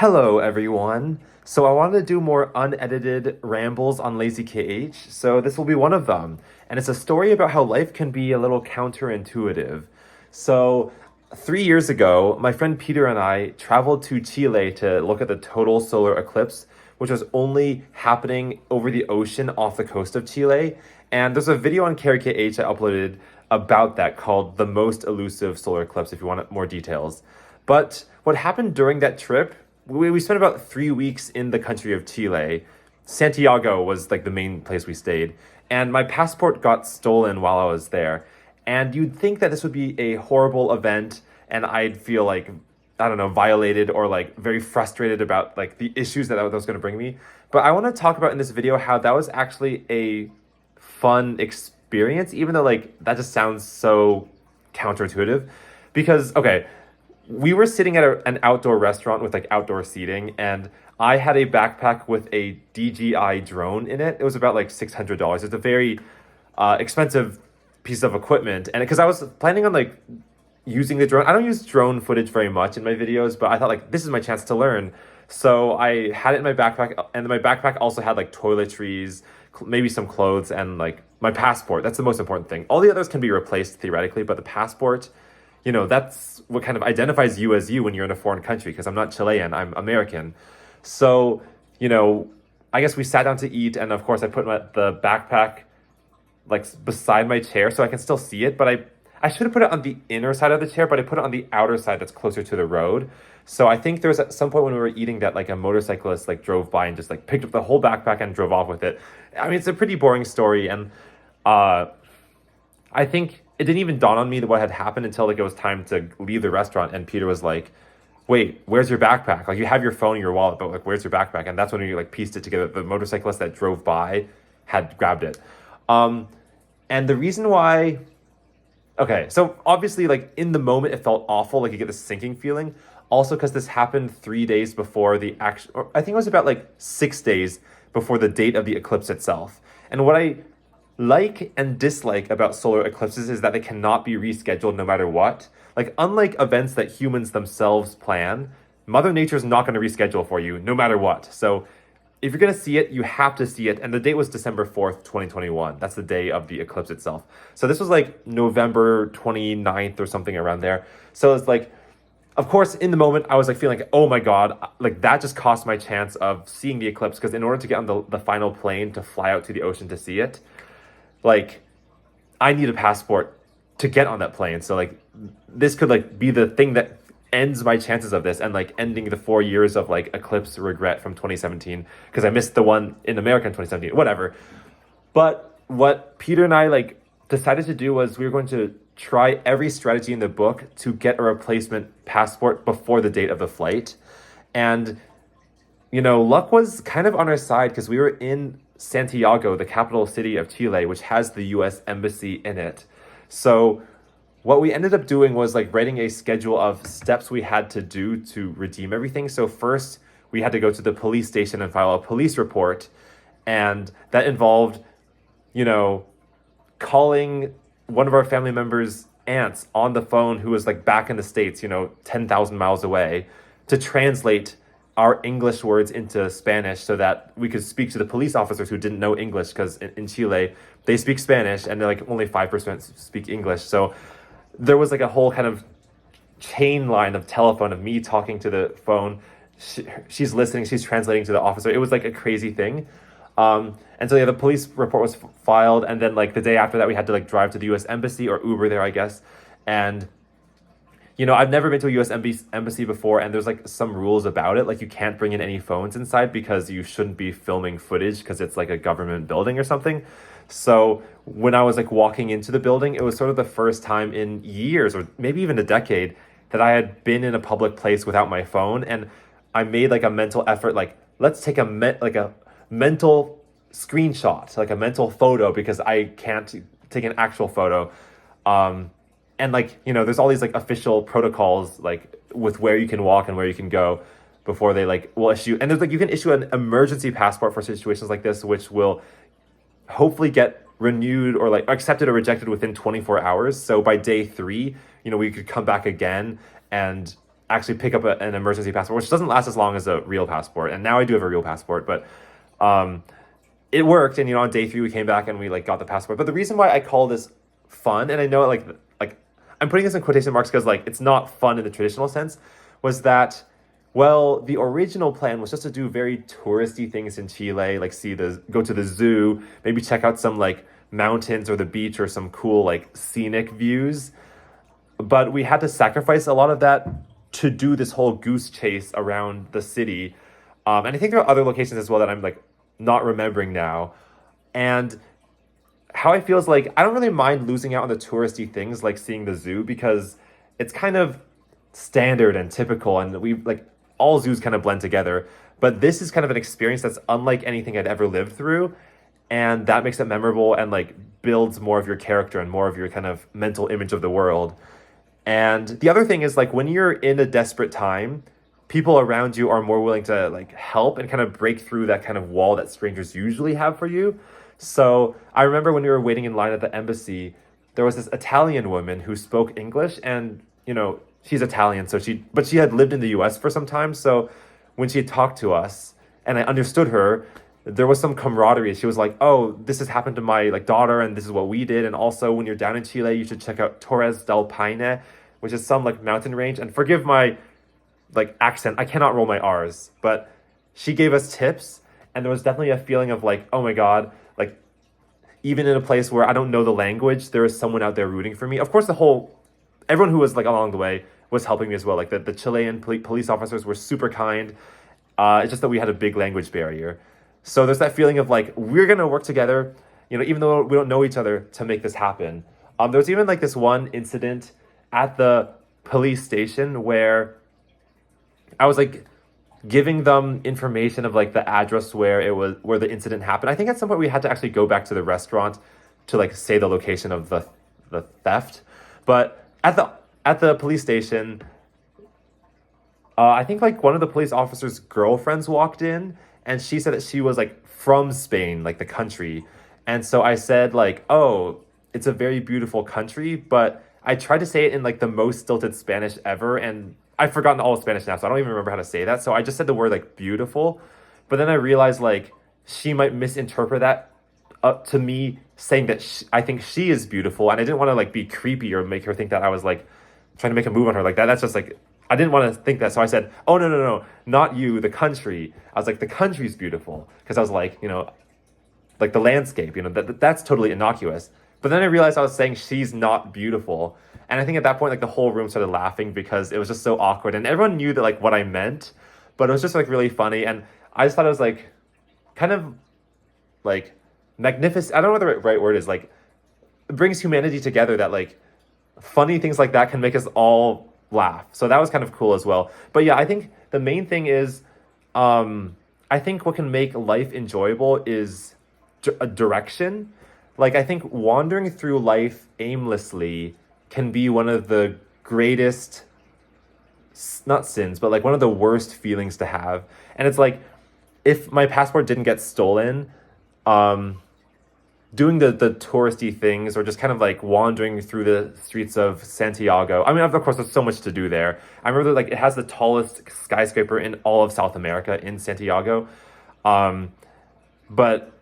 Hello, everyone. So I wanted to do more unedited rambles on Lazy KH, so this will be one of them. And it's a story about how life can be a little counterintuitive. So 3 years ago, my friend Peter and I traveled to Chile to look at the total solar eclipse, which was only happening over the ocean off the coast of Chile. And there's a video on KRKH I uploaded about that called The Most Elusive Solar Eclipse if you want more details. But what happened during that trip, we spent about 3 weeks in the country of Chile. Santiago was like the main place we stayed. And my passport got stolen while I was there. And you'd think that this would be a horrible event and I'd feel like, I don't know, violated or like very frustrated about like the issues that was going to bring me. But I want to talk about in this video how that was actually a fun experience, even though like that just sounds so counterintuitive. Because, okay, we were sitting at an outdoor restaurant with like outdoor seating, and I had a backpack with a DJI drone in it. It was about like $600. It's a very expensive piece of equipment, and because I was planning on like using the drone, I don't use drone footage very much in my videos, but I thought like this is my chance to learn. So I had it in my backpack, and my backpack also had like toiletries, maybe some clothes, and like my passport. That's the most important thing. All the others can be replaced theoretically, but the passport, that's what kind of identifies you as you when you're in a foreign country, because I'm not Chilean, I'm American. So, I guess we sat down to eat, and of course I put the backpack like beside my chair so I can still see it, but I should have put it on the inner side of the chair, but I put it on the outer side that's closer to the road. So I think there was at some point when we were eating that like a motorcyclist like drove by and just like picked up the whole backpack and drove off with it. I mean, it's a pretty boring story, and I think it didn't even dawn on me that what had happened until like it was time to leave the restaurant, and Peter was like, "Wait, where's your backpack? Like you have your phone and your wallet, but like where's your backpack?" And that's when we like pieced it together. The motorcyclist that drove by had grabbed it. And the reason why, okay, so obviously like in the moment it felt awful, like you get this sinking feeling. Also because this happened 3 days before the actual, or I think it was about like 6 days before the date of the eclipse itself. And what I like and dislike about solar eclipses is that they cannot be rescheduled no matter what. Like, unlike events that humans themselves plan, Mother Nature is not going to reschedule for you no matter what. So if you're going to see it, you have to see it. And the date was December 4th, 2021. That's the day of the eclipse itself. So this was like November 29th or something around there. So it's like, of course, in the moment, I was like feeling like, oh my God, like that just cost my chance of seeing the eclipse, because in order to get on the final plane to fly out to the ocean to see it, like I need a passport to get on that plane. So like this could like be the thing that ends my chances of this, and like ending the 4 years of like eclipse regret from 2017, because I missed the one in America in 2017, whatever. But what Peter and I like decided to do was we were going to try every strategy in the book to get a replacement passport before the date of the flight. And luck was kind of on our side, because we were in Santiago, the capital city of Chile, which has the US embassy in it. So what we ended up doing was like writing a schedule of steps we had to do to redeem everything. So first we had to go to the police station and file a police report. And that involved, calling one of our family members' aunts on the phone who was like back in the States, 10,000 miles away, to translate our English words into Spanish so that we could speak to the police officers who didn't know English, because in Chile, they speak Spanish and they're like only 5% speak English. So there was like a whole kind of chain line of telephone of me talking to the phone. She's listening, she's translating to the officer. It was like a crazy thing. And so yeah, the police report was filed, and then like the day after that we had to like drive to the US embassy or Uber there, I guess. And I've never been to a US embassy before, and there's like some rules about it. Like you can't bring in any phones inside because you shouldn't be filming footage, because it's like a government building or something. So when I was like walking into the building, it was sort of the first time in years, or maybe even a decade, that I had been in a public place without my phone. And I made like a mental effort, like let's take a mental screenshot, like a mental photo, because I can't take an actual photo. And like, there's all these like official protocols, like with where you can walk and where you can go before they like will issue. And there's like, you can issue an emergency passport for situations like this, which will hopefully get renewed or like accepted or rejected within 24 hours. So by day 3, we could come back again and actually pick up an emergency passport, which doesn't last as long as a real passport. And now I do have a real passport, but um, it worked. And on day 3 we came back and we like got the passport. But the reason why I call this fun, and I know like I'm putting this in quotation marks because like it's not fun in the traditional sense, was that well, the original plan was just to do very touristy things in Chile, like go to the zoo, maybe check out some like mountains or the beach or some cool like scenic views. But we had to sacrifice a lot of that to do this whole goose chase around the city. And I think there are other locations as well that I'm like not remembering now. And how I feel is like I don't really mind losing out on the touristy things like seeing the zoo because it's kind of standard and typical, and we like all zoos kind of blend together. But this is kind of an experience that's unlike anything I'd ever lived through, and that makes it memorable and like builds more of your character and more of your kind of mental image of the world. And the other thing is like when you're in a desperate time, people around you are more willing to like help and kind of break through that kind of wall that strangers usually have for you. So I remember when we were waiting in line at the embassy, there was this Italian woman who spoke English, and she's Italian, but she had lived in the US for some time. So when she talked to us and I understood her, there was some camaraderie. She was like, "Oh, this has happened to my like daughter, and this is what we did. And also, when you're down in Chile, you should check out Torres del Paine, which is some like mountain range." And forgive my like accent, I cannot roll my R's, but she gave us tips, and there was definitely a feeling of like, oh my God, like even in a place where I don't know the language, there is someone out there rooting for me. Of course, everyone who was like along the way was helping me as well. Like the Chilean police officers were super kind. It's just that we had a big language barrier. So there's that feeling of like, we're going to work together, even though we don't know each other, to make this happen. There was even like this one incident at the police station where I was like giving them information of like the address where the incident happened. I think at some point we had to actually go back to the restaurant to like say the location of the theft. But at the police station, I think like one of the police officers' girlfriends walked in, and she said that she was like from Spain, like the country. And so I said like, "Oh, it's a very beautiful country," but I tried to say it in like the most stilted Spanish ever, and I've forgotten all of Spanish now, so I don't even remember how to say that. So I just said the word like beautiful, but then I realized like she might misinterpret that to me saying that I think she is beautiful, and I didn't want to like be creepy or make her think that I was like trying to make a move on her like that. That's just like, I didn't want to think that. So I said, "Oh, no, not you, the country." I was like, "The country's beautiful." Because I was like, like the landscape, that's totally innocuous. But then I realized I was saying she's not beautiful. And I think at that point, like the whole room started laughing because it was just so awkward. And everyone knew that like what I meant, but it was just like really funny. And I just thought it was like kind of like magnificent. I don't know what the right word is. Like it brings humanity together, that like funny things like that can make us all laugh. So that was kind of cool as well. But yeah, I think the main thing is, I think what can make life enjoyable is a direction. Like I think wandering through life aimlessly can be one of the greatest, not sins, but like one of the worst feelings to have. And it's like, if my passport didn't get stolen, doing the touristy things or just kind of like wandering through the streets of Santiago. I mean, of course, there's so much to do there. I remember like it has the tallest skyscraper in all of South America in Santiago. But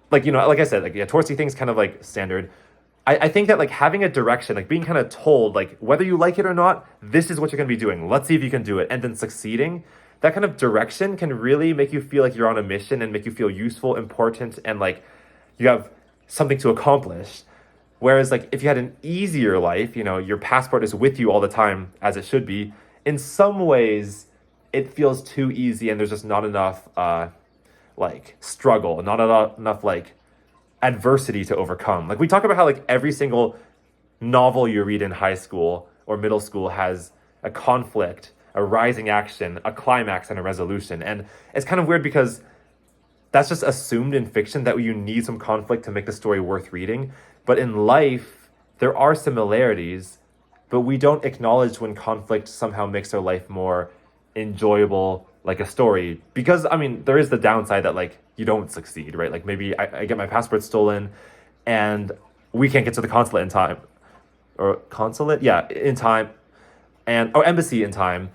like, like I said, like, yeah, touristy things kind of like standard. I think that like having a direction, like being kind of told, like whether you like it or not, this is what you're going to be doing. Let's see if you can do it. And then succeeding, that kind of direction can really make you feel like you're on a mission and make you feel useful, important, and like you have something to accomplish. Whereas like if you had an easier life, your passport is with you all the time, as it should be. In some ways, it feels too easy, and there's just not enough like struggle, not enough like adversity to overcome. Like we talk about how like every single novel you read in high school or middle school has a conflict, a rising action, a climax, and a resolution. And it's kind of weird because that's just assumed in fiction that you need some conflict to make the story worth reading. But in life, there are similarities, but we don't acknowledge when conflict somehow makes our life more enjoyable, like a story. Because, I mean, there is the downside that, like, you don't succeed, right? Like, maybe I get my passport stolen and we can't get to the consulate in time. Or consulate? Yeah, in time. and or embassy in time.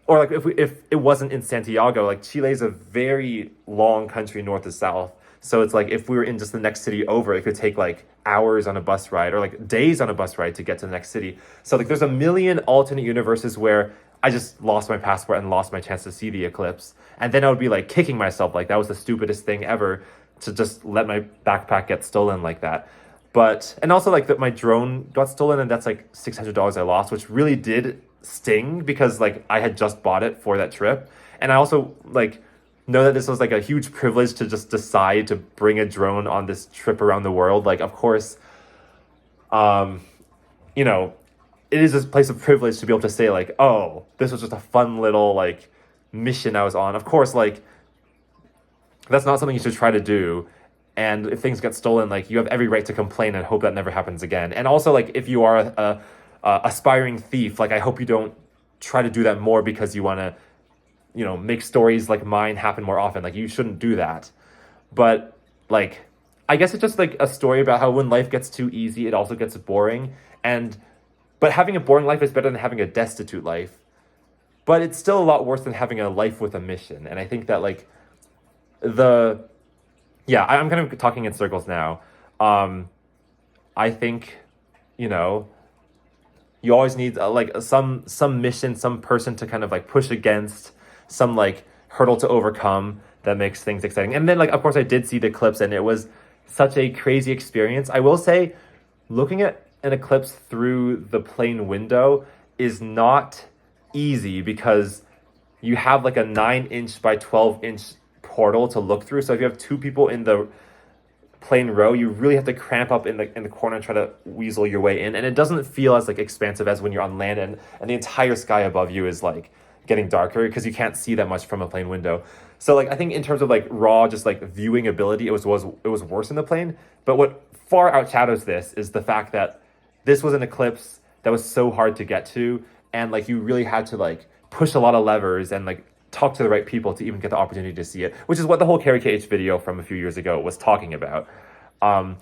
Or like if it wasn't in Santiago, like Chile is a very long country north to south. So it's like if we were in just the next city over, it could take like hours on a bus ride or like days on a bus ride to get to the next city. So like there's a million alternate universes where I just lost my passport and lost my chance to see the eclipse. And then I would be like kicking myself like that was the stupidest thing ever to just let my backpack get stolen like that. But and also like that my drone got stolen and that's like $600 I lost, which really did sting because like I had just bought it for that trip. And I also like know that this was like a huge privilege to just decide to bring a drone on this trip around the world. Like of course, you know, it is this place of privilege to be able to say like, oh, this was just a fun little like mission I was on. Of course, like that's not something you should try to do. And if things get stolen, like you have every right to complain and hope that never happens again. And also like if you are a aspiring thief, like I hope you don't try to do that more because you want to, you know, make stories like mine happen more often. Like you shouldn't do that. But like I guess it's just like a story about how when life gets too easy, it also gets boring. But having a boring life is better than having a destitute life. But it's still a lot worse than having a life with a mission. And I think that like I'm kind of talking in circles now. I think, you know, you always need like some mission, some person to kind of like push against, some like hurdle to overcome that makes things exciting. And then like of course I did see the eclipse and it was such a crazy experience. I will say looking at an eclipse through the plane window is not easy because you have like a 9-inch by 12-inch portal to look through. So if you have two people in the plane row, you really have to cramp up in the corner and try to weasel your way in. And it doesn't feel as like expansive as when you're on land and the entire sky above you is like getting darker because you can't see that much from a plane window. So like I think in terms of like raw just like viewing ability, it was worse in the plane. But what far outshadows this is the fact that this was an eclipse that was so hard to get to, and like you really had to like push a lot of levers and like talk to the right people to even get the opportunity to see it, which is what the whole Carrie KH video from a few years ago was talking about. And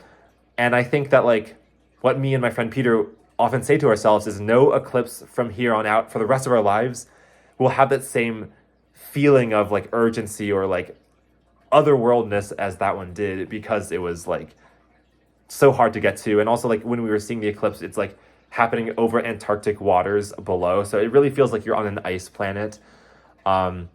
I think that like what me and my friend Peter often say to ourselves is no eclipse from here on out for the rest of our lives will have that same feeling of like urgency or like otherworldness as that one did, because it was like so hard to get to. And also like when we were seeing the eclipse, it's like happening over Antarctic waters below, so it really feels like you're on an ice planet. But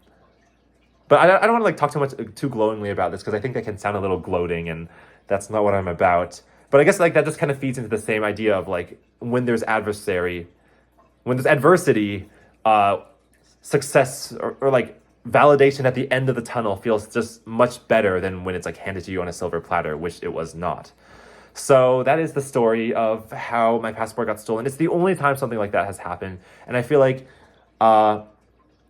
I don't want to like talk too glowingly about this because I think that can sound a little gloating and that's not what I'm about. But I guess like that just kind of feeds into the same idea of like when there's adversity, success or like validation at the end of the tunnel feels just much better than when it's like handed to you on a silver platter, which it was not. So that is the story of how my passport got stolen. It's the only time something like that has happened. And I feel like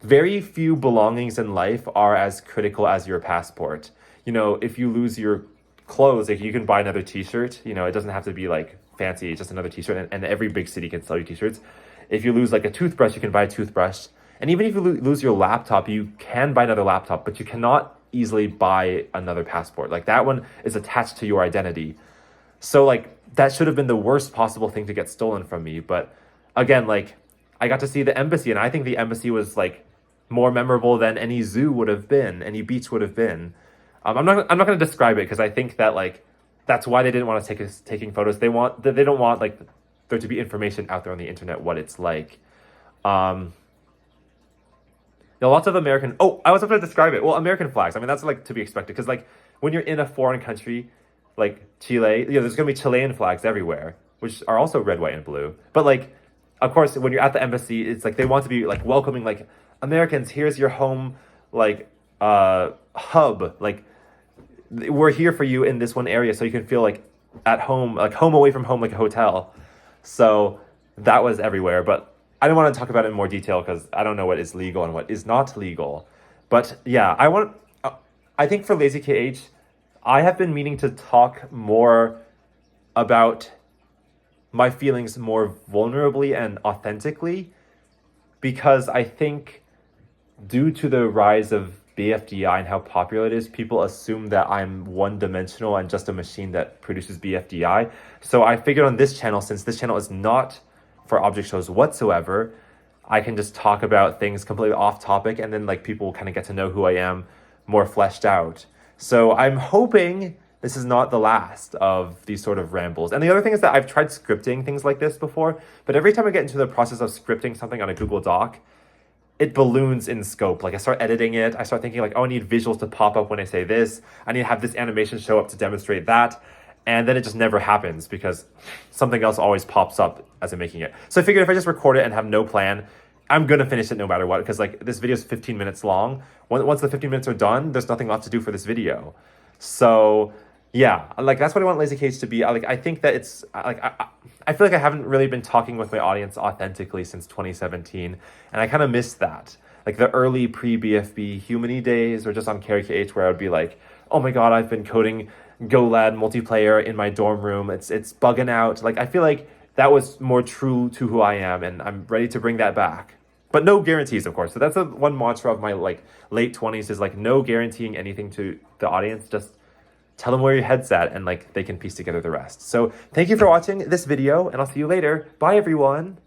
very few belongings in life are as critical as your passport. You know, if you lose your clothes, like you can buy another t-shirt. You know, it doesn't have to be like fancy, it's just another t-shirt. And every big city can sell you t-shirts. If you lose like a toothbrush, you can buy a toothbrush. And even if you lose your laptop, you can buy another laptop, but you cannot easily buy another passport. Like that one is attached to your identity. So like that should have been the worst possible thing to get stolen from me. But again, like I got to see the embassy, and I think the embassy was like more memorable than any zoo would have been, any beach would have been. I'm not going to describe it because I think that like that's why they didn't want to take us taking photos. They don't want like there to be information out there on the internet what it's like. Lots of American. Oh, I was going to describe it. Well, American flags. I mean, that's like to be expected because like when you're in a foreign country like Chile, you know, there's going to be Chilean flags everywhere, which are also red, white, and blue. But like, of course, when you're at the embassy, it's like they want to be like welcoming, like Americans. Here's your home, like hub. Like we're here for you in this one area, so you can feel like at home, like home away from home, like a hotel. So that was everywhere, but I don't want to talk about it in more detail because I don't know what is legal and what is not legal. But yeah, I think for Lazy KH, I have been meaning to talk more about my feelings more vulnerably and authentically, because I think due to the rise of BFDI and how popular it is, people assume that I'm one-dimensional and just a machine that produces BFDI. So I figured on this channel, since this channel is not for object shows whatsoever, I can just talk about things completely off topic, and then like people kind of get to know who I am more fleshed out. So I'm hoping this is not the last of these sort of rambles. And the other thing is that I've tried scripting things like this before, but every time I get into the process of scripting something on a Google Doc, it balloons in scope. Like I start editing it, I start thinking like, oh, I need visuals to pop up when I say this. I need to have this animation show up to demonstrate that. And then it just never happens because something else always pops up as I'm making it. So I figured if I just record it and have no plan, I'm gonna finish it no matter what, because like this video is 15 minutes long. Once the 15 minutes are done, there's nothing left to do for this video. So yeah, like that's what I want Lazy Cage to be. I think that it's like I feel like I haven't really been talking with my audience authentically since 2017, and I kind of missed that. Like the early pre-BFB Humany days, or just on KH, where I would be like, oh my god, I've been coding GoLad multiplayer in my dorm room. It's bugging out. Like I feel like that was more true to who I am, and I'm ready to bring that back. But no guarantees, of course. So that's one mantra of my like late 20s is like no guaranteeing anything to the audience. Just tell them where your head's at, and like they can piece together the rest. So thank you for watching this video, and I'll see you later. Bye, everyone.